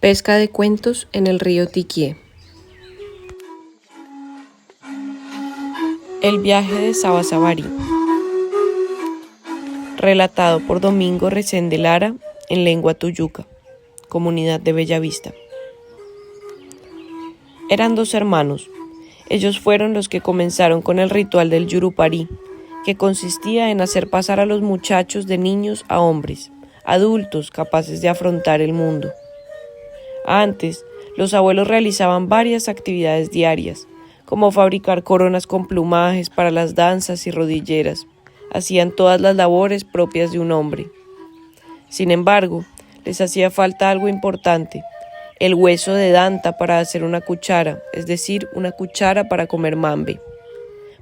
Pesca de cuentos en el río Tiquié. El viaje de Sabasabarí. Relatado por Domingo Resende Lara en lengua tuyuca, comunidad de Bellavista. Eran dos hermanos. Ellos fueron los que comenzaron con el ritual del Yurupari, que consistía en hacer pasar a los muchachos de niños a hombres, adultos capaces de afrontar el mundo. Antes, los abuelos realizaban varias actividades diarias, como fabricar coronas con plumajes para las danzas y rodilleras. Hacían todas las labores propias de un hombre. Sin embargo, les hacía falta algo importante: el hueso de danta para hacer una cuchara, es decir, una cuchara para comer mambe.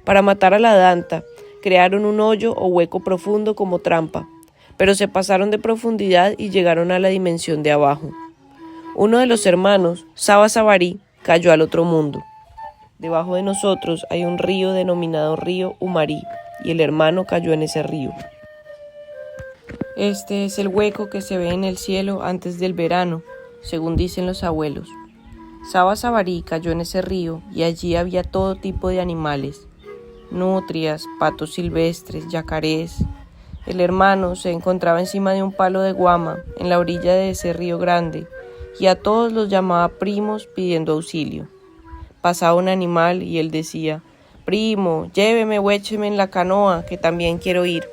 Para matar a la danta, crearon un hoyo o hueco profundo como trampa, pero se pasaron de profundidad y llegaron a la dimensión de abajo. Uno de los hermanos, Sabasabarí, cayó al otro mundo. Debajo de nosotros hay un río denominado río Umarí, y el hermano cayó en ese río. Este es el hueco que se ve en el cielo antes del verano, según dicen los abuelos. Sabasabarí cayó en ese río y allí había todo tipo de animales: nutrias, patos silvestres, yacarés. El hermano se encontraba encima de un palo de guama en la orilla de ese río grande, y a todos los llamaba primos pidiendo auxilio. Pasaba un animal y él decía: «Primo, lléveme o écheme en la canoa, que también quiero ir».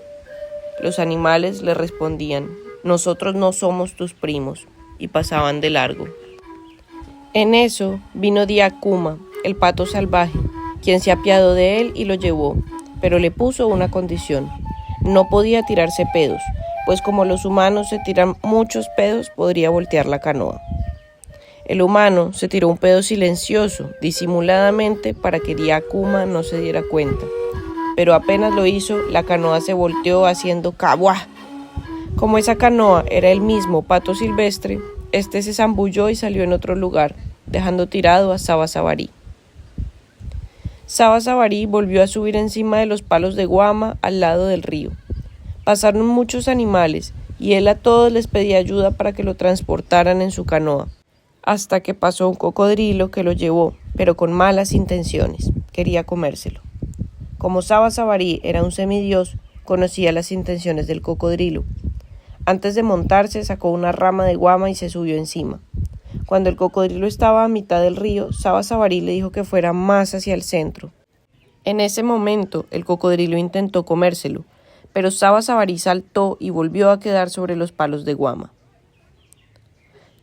Los animales le respondían: «Nosotros no somos tus primos», y pasaban de largo. En eso vino Diacuma, el pato salvaje, quien se apiadó de él y lo llevó, pero le puso una condición: no podía tirarse pedos, pues como los humanos se tiran muchos pedos, podría voltear la canoa. El humano se tiró un pedo silencioso, disimuladamente, para que Diacuma no se diera cuenta, pero apenas lo hizo, la canoa se volteó haciendo ¡cabuá! Como esa canoa era el mismo pato silvestre, este se zambulló y salió en otro lugar, dejando tirado a Sabasabarí. Sabasabarí volvió a subir encima de los palos de guama al lado del río. Pasaron muchos animales y él a todos les pedía ayuda para que lo transportaran en su canoa, hasta que pasó un cocodrilo que lo llevó, pero con malas intenciones, quería comérselo. Como Sabasabarí era un semidios, conocía las intenciones del cocodrilo. Antes de montarse, sacó una rama de guama y se subió encima. Cuando el cocodrilo estaba a mitad del río, Sabasabarí le dijo que fuera más hacia el centro. En ese momento, el cocodrilo intentó comérselo, pero Sabasabarí saltó y volvió a quedar sobre los palos de guama.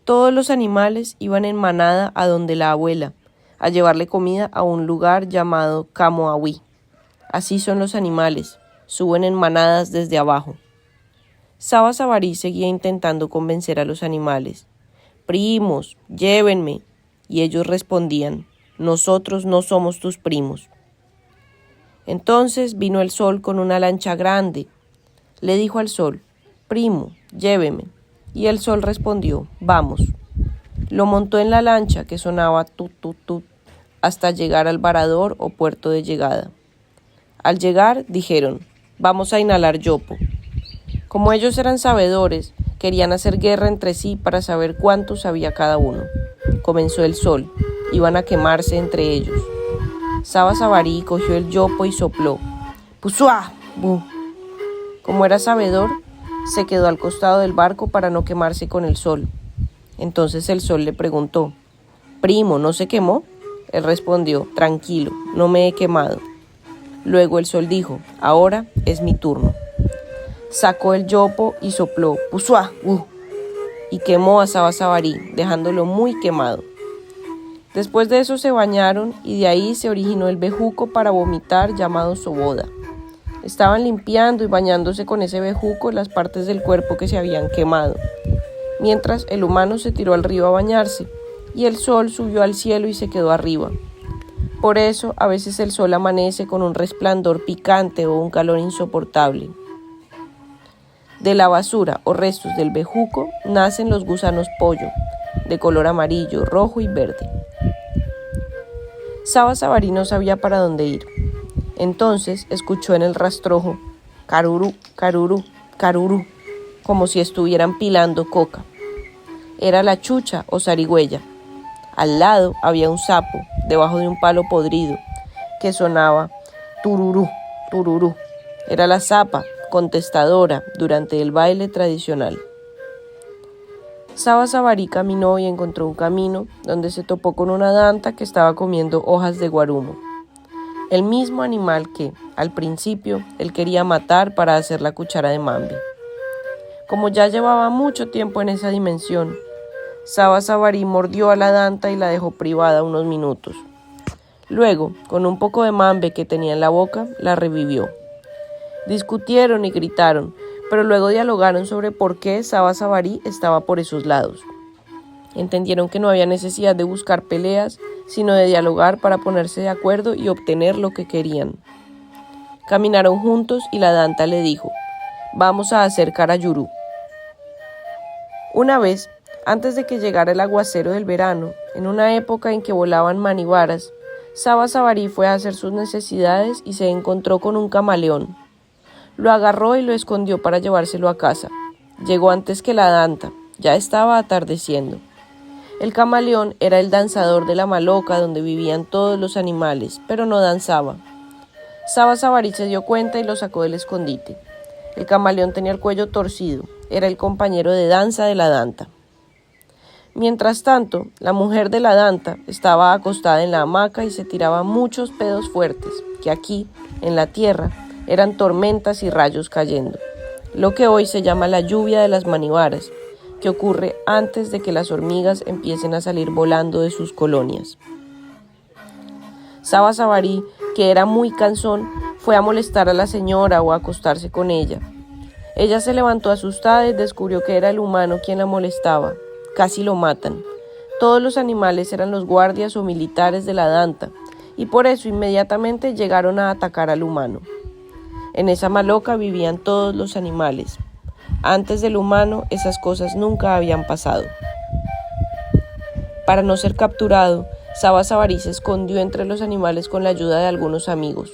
Todos los animales iban en manada a donde la abuela, a llevarle comida a un lugar llamado Camoahuí. Así son los animales, suben en manadas desde abajo. Sabasabarí seguía intentando convencer a los animales: «Primos, llévenme», y ellos respondían: «Nosotros no somos tus primos». Entonces vino el sol con una lancha grande. Le dijo al sol: «Primo, lléveme», y el sol respondió: «Vamos». Lo montó en la lancha, que sonaba tut tut tut, hasta llegar al varador o puerto de llegada. Al llegar dijeron: «Vamos a inhalar yopo». Como ellos eran sabedores, querían hacer guerra entre sí para saber cuánto sabía cada uno. Comenzó el sol, iban a quemarse entre ellos. Sabasabarí cogió el yopo y sopló: «¡Pusuá! ¡Bu!». Como era sabedor, se quedó al costado del barco para no quemarse con el sol. Entonces el sol le preguntó: «Primo, ¿no se quemó?». Él respondió: «Tranquilo, no me he quemado». Luego el sol dijo: «Ahora es mi turno». Sacó el yopo y sopló: «Pusuá! Y quemó a Sabasabarí, dejándolo muy quemado. Después de eso se bañaron y de ahí se originó el bejuco para vomitar llamado soboda. Estaban limpiando y bañándose con ese bejuco las partes del cuerpo que se habían quemado, mientras el humano se tiró al río a bañarse y el sol subió al cielo y se quedó arriba. Por eso a veces el sol amanece con un resplandor picante o un calor insoportable. De la basura o restos del bejuco nacen los gusanos pollo, de color amarillo, rojo y verde. Sabasabarí no sabía para dónde ir. Entonces escuchó en el rastrojo: «Carurú, carurú, carurú», como si estuvieran pilando coca. Era la chucha o zarigüeya. Al lado había un sapo, debajo de un palo podrido, que sonaba tururú, tururú. Era la zapa, contestadora, durante el baile tradicional. Saba Sabarí caminó y encontró un camino donde se topó con una danta que estaba comiendo hojas de guarumo. El mismo animal que, al principio, él quería matar para hacer la cuchara de Mambi. Como ya llevaba mucho tiempo en esa dimensión, Saba Sabarí mordió a la danta y la dejó privada unos minutos. Luego, con un poco de mambe que tenía en la boca, la revivió. Discutieron y gritaron, pero luego dialogaron sobre por qué Saba Sabarí estaba por esos lados. Entendieron que no había necesidad de buscar peleas, sino de dialogar para ponerse de acuerdo y obtener lo que querían. Caminaron juntos y la danta le dijo: «Vamos a hacer carayurú». Una vez, antes de que llegara el aguacero del verano, en una época en que volaban manivaras, Saba Sabarí fue a hacer sus necesidades y se encontró con un camaleón. Lo agarró y lo escondió para llevárselo a casa. Llegó antes que la danta, ya estaba atardeciendo. El camaleón era el danzador de la maloca donde vivían todos los animales, pero no danzaba. Saba Sabarí se dio cuenta y lo sacó del escondite. El camaleón tenía el cuello torcido, era el compañero de danza de la danta. Mientras tanto, la mujer de la danta estaba acostada en la hamaca y se tiraba muchos pedos fuertes, que aquí, en la tierra, eran tormentas y rayos cayendo, lo que hoy se llama la lluvia de las manivaras, que ocurre antes de que las hormigas empiecen a salir volando de sus colonias. Saba Sabarí, que era muy cansón, fue a molestar a la señora o a acostarse con ella. Ella se levantó asustada y descubrió que era el humano quien la molestaba. Casi lo matan. Todos los animales eran los guardias o militares de la danta, y por eso inmediatamente llegaron a atacar al humano. En esa maloca vivían todos los animales. Antes del humano, esas cosas nunca habían pasado. Para no ser capturado, Saba Sabarí se escondió entre los animales con la ayuda de algunos amigos,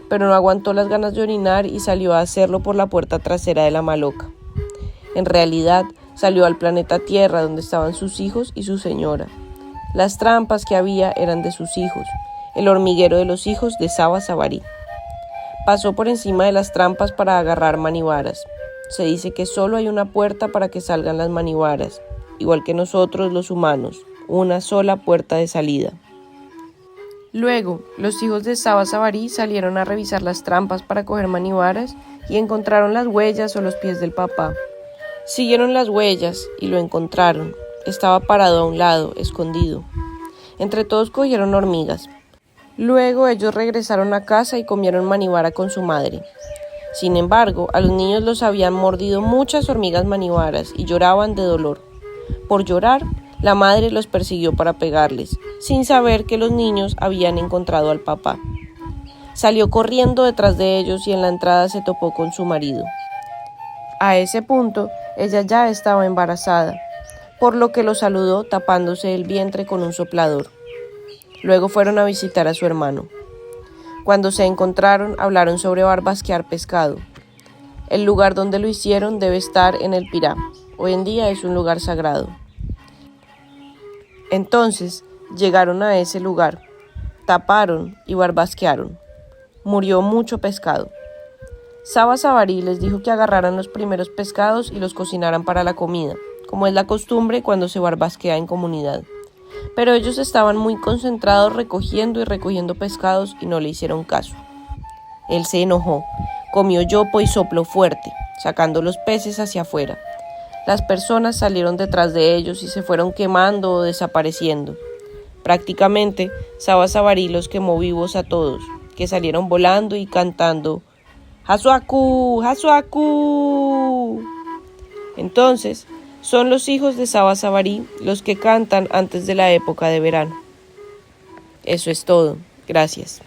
pero no aguantó las ganas de orinar y salió a hacerlo por la puerta trasera de la maloca. En realidad, salió al planeta Tierra donde estaban sus hijos y su señora. Las trampas que había eran de sus hijos, el hormiguero de los hijos de Saba Sabarí. Pasó por encima de las trampas para agarrar manivaras. Se dice que solo hay una puerta para que salgan las manivaras, igual que nosotros los humanos, una sola puerta de salida. Luego, los hijos de Saba Sabarí salieron a revisar las trampas para coger manivaras y encontraron las huellas o los pies del papá. Siguieron las huellas y lo encontraron. Estaba parado a un lado, escondido. Entre todos cogieron hormigas. Luego ellos regresaron a casa y comieron manivara con su madre. Sin embargo, a los niños los habían mordido muchas hormigas manivaras y lloraban de dolor. Por llorar, la madre los persiguió para pegarles, sin saber que los niños habían encontrado al papá. Salió corriendo detrás de ellos y en la entrada se topó con su marido. A ese punto, ella ya estaba embarazada, por lo que lo saludó tapándose el vientre con un soplador. Luego fueron a visitar a su hermano. Cuando se encontraron, hablaron sobre barbasquear pescado. El lugar donde lo hicieron debe estar en el Pirá. Hoy en día es un lugar sagrado. Entonces, llegaron a ese lugar, taparon y barbasquearon. Murió mucho pescado. Saba Sabarí les dijo que agarraran los primeros pescados y los cocinaran para la comida, como es la costumbre cuando se barbasquea en comunidad. Pero ellos estaban muy concentrados recogiendo y recogiendo pescados y no le hicieron caso. Él se enojó, comió yopo y sopló fuerte, sacando los peces hacia afuera. Las personas salieron detrás de ellos y se fueron quemando o desapareciendo. Prácticamente, Saba Sabarí los quemó vivos a todos, que salieron volando y cantando ¡Hasuaku! ¡Hasuaku! Entonces, son los hijos de Saba Sabarí los que cantan antes de la época de verano. Eso es todo. Gracias.